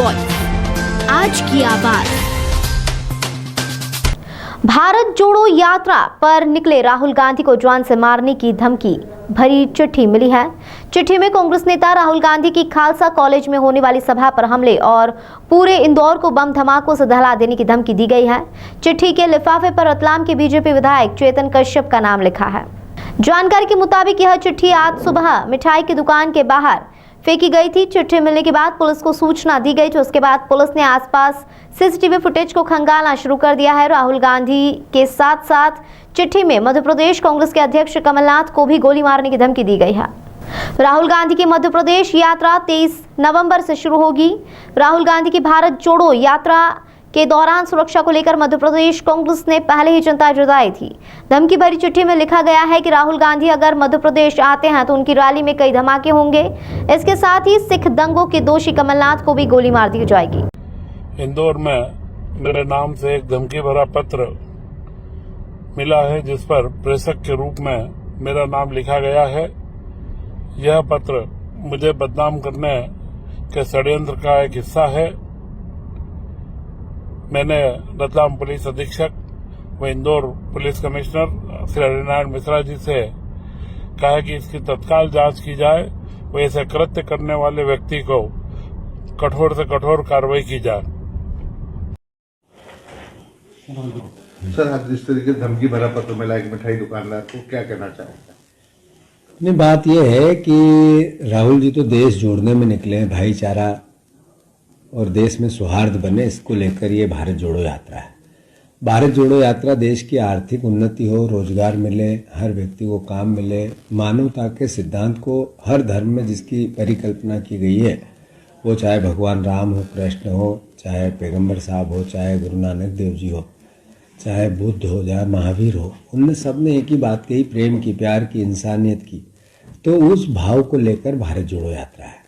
Voice, आज की आवाज। भारत जोड़ो यात्रा पर निकले राहुल गांधी को जान से मारने की धमकी भरी चिट्ठी मिली है। चिट्ठी में कांग्रेस नेता राहुल गांधी की खालसा कॉलेज में होने वाली सभा पर हमले और पूरे इंदौर को बम धमाकों से दहला देने की धमकी दी गई है। चिट्ठी के लिफाफे पर रतलाम के बीजेपी विधायक चेतन कश्यप का नाम लिखा है। जानकारी के मुताबिक यह चिट्ठी आज सुबह मिठाई की दुकान के बाहर फेंकी गई थी। चिट्ठी मिलने के बाद पुलिस को सूचना दी गई, तो उसके बाद पुलिस ने आसपास सीसीटीवी फुटेज को खंगालना शुरू कर दिया है। राहुल गांधी के साथ साथ चिट्ठी में मध्य प्रदेश कांग्रेस के अध्यक्ष कमलनाथ को भी गोली मारने की धमकी दी गई है। राहुल गांधी की मध्य प्रदेश यात्रा 23 नवंबर से शुरू होगी। राहुल गांधी की भारत जोड़ो यात्रा के दौरान सुरक्षा को लेकर मध्य प्रदेश कांग्रेस ने पहले ही चिंता जताई थी। धमकी भरी चिट्ठी में लिखा गया है कि राहुल गांधी अगर मध्य प्रदेश आते हैं तो उनकी रैली में कई धमाके होंगे। इसके साथ ही सिख दंगों के दोषी कमलनाथ को भी गोली मार दी जाएगी। इंदौर में मेरे नाम से एक धमकी भरा पत्र मिला है, जिस पर प्रेषक के रूप में मेरा नाम लिखा गया है। यह पत्र मुझे बदनाम करने के षड्यंत्र का एक हिस्सा है। मैंने रतलाम पुलिस अधीक्षक व इंदौर पुलिस कमिश्नर श्री हरिनारायण मिश्रा जी से कहा है कि इसकी तत्काल जांच की जाए व ऐसे कृत्य करने वाले व्यक्ति को कठोर से कठोर कार्रवाई की जाए। सर, आज जिस तरीके धमकी भरा पत्र मिला एक मिठाई दुकानदार को, क्या कहना चाहेंगे? नहीं, बात यह है कि राहुल जी तो देश जोड़ने में निकले हैं, भाईचारा और देश में सौहार्द बने, इसको लेकर ये भारत जोड़ो यात्रा है। भारत जोड़ो यात्रा देश की आर्थिक उन्नति हो, रोजगार मिले, हर व्यक्ति को काम मिले, मानवता के सिद्धांत को हर धर्म में जिसकी परिकल्पना की गई है, वो चाहे भगवान राम हो, कृष्ण हो, चाहे पैगंबर साहब हो, चाहे गुरु नानक देव जी हो, चाहे बुद्ध हो, चाहे महावीर हो, उनने सब ने एक ही बात कही, प्रेम की, प्यार की, इंसानियत की। तो उस भाव को लेकर भारत जोड़ो यात्रा है।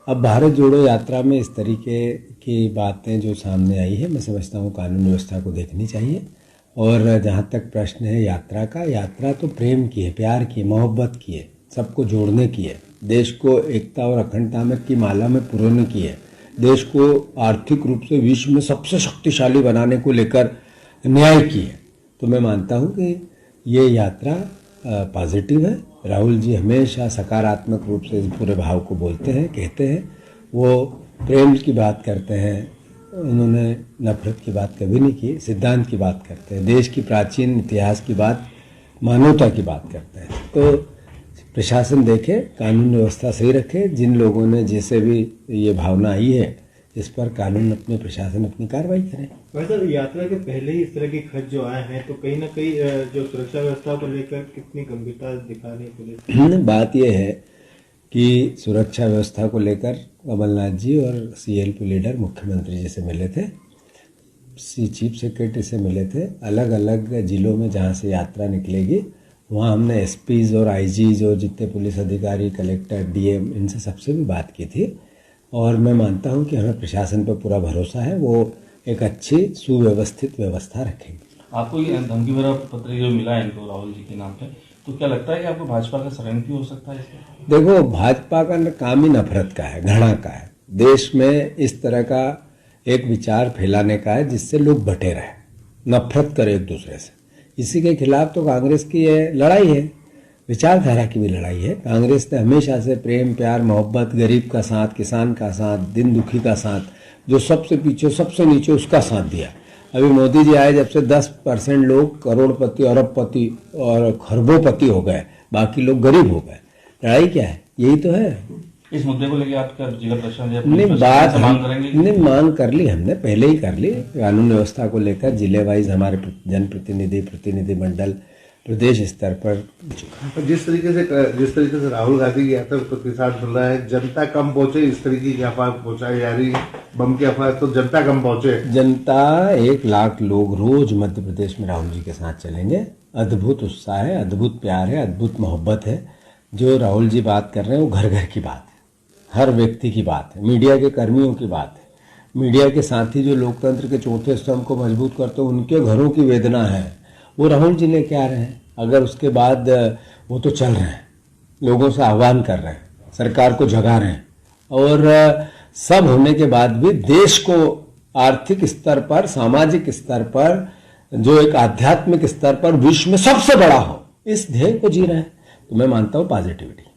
अब भारत जोड़ो यात्रा में इस तरीके की बातें जो सामने आई है, मैं समझता हूँ कानून व्यवस्था को देखनी चाहिए। और जहाँ तक प्रश्न है यात्रा का, यात्रा तो प्रेम की है, प्यार की है, मोहब्बत की है, सबको जोड़ने की है, देश को एकता और अखंडता में की माला में पुरोने की है, देश को आर्थिक रूप से विश्व में सबसे शक्तिशाली बनाने को लेकर न्याय की है। तो मैं मानता हूँ कि ये यात्रा पॉजिटिव है। राहुल जी हमेशा सकारात्मक रूप से इस पूरे भाव को बोलते हैं, कहते हैं, वो प्रेम की बात करते हैं, उन्होंने नफरत की बात कभी नहीं की, सिद्धांत की बात करते हैं, देश की प्राचीन इतिहास की बात, मानवता की बात करते हैं। तो प्रशासन देखे, कानून व्यवस्था सही रखे, जिन लोगों ने जैसे भी ये भावना आई है इस पर कानून अपने प्रशासन अपनी कार्रवाई करे। वैसे यात्रा के पहले ही इस तरह की खत जो आए हैं, तो कहीं ना कहीं जो सुरक्षा व्यवस्था को लेकर कितनी गंभीरता दिखा रही है पुलिस? बात यह है कि सुरक्षा व्यवस्था को लेकर कमलनाथ जी और सीएलपी लीडर मुख्यमंत्री जी से मिले थे, चीफ सेक्रेटरी से मिले थे। अलग अलग जिलों में जहाँ से यात्रा निकलेगी वहाँ हमने एसपीज और आईजीज और जितने पुलिस अधिकारी, कलेक्टर, डीएम, इनसे सबसे भी बात की थी। और मैं मानता हूं कि हमें प्रशासन पर पूरा भरोसा है, वो एक अच्छी सुव्यवस्थित व्यवस्था रखेंगे। आपको ये धमकी भरा पत्र जो मिला है इनको राहुल जी के नाम पे, तो क्या लगता है कि आपको भाजपा का षड्यंत्र भी हो सकता है इसमें? देखो, भाजपा का काम ही नफरत का है, घृणा का है। देश में इस तरह का एक विचार फैलाने का है जिससे लोग बटे रहे, नफरत करे एक दूसरे से। इसी के खिलाफ तो कांग्रेस की ये लड़ाई है, विचारधारा की भी लड़ाई है। कांग्रेस ने हमेशा से प्रेम, प्यार, मोहब्बत, गरीब का साथ, किसान का साथ, दिन दुखी का साथ, जो सबसे पीछे सबसे नीचे उसका साथ दिया। अभी मोदी जी आए जब से 10% लोग करोड़पति, अरबपति और खरबोपति हो गए, बाकी लोग गरीब हो गए। लड़ाई क्या है? यही तो है। इस मुद्दे को लेकर आपका जिला प्रशासन नहीं, मांग कर ली हमने, पहले ही कर ली। कानून व्यवस्था को लेकर जिले वाइज हमारे जनप्रतिनिधि, प्रतिनिधिमंडल प्रदेश स्तर पर जिस तरीके से राहुल गांधी की यात्रा प्रतिसाद मिल रहा है, जनता कम पहुंचे, इस तरीके की अफवाह पहुंचाई जा रही है, बम की अफवाह, तो जनता कम पहुंचे। जनता 1 लाख लोग रोज मध्य प्रदेश में राहुल जी के साथ चलेंगे। अद्भुत उत्साह है, अद्भुत प्यार है, अद्भुत मोहब्बत है। जो राहुल जी बात कर रहे हैं वो घर घर की बात है, हर व्यक्ति की बात है, मीडिया के कर्मियों की बात है, मीडिया के साथी जो लोकतंत्र के चौथे स्तंभ को मजबूत करते हैं उनके घरों की वेदना है, वो राहुल जी लेके आ रहे हैं। अगर उसके बाद वो तो चल रहे हैं, लोगों से आह्वान कर रहे हैं, सरकार को जगा रहे हैं। और सब होने के बाद भी देश को आर्थिक स्तर पर, सामाजिक स्तर पर, जो एक आध्यात्मिक स्तर पर विश्व में सबसे बड़ा हो, इस ध्येय को जी रहे हैं। तो मैं मानता हूं पॉजिटिविटी।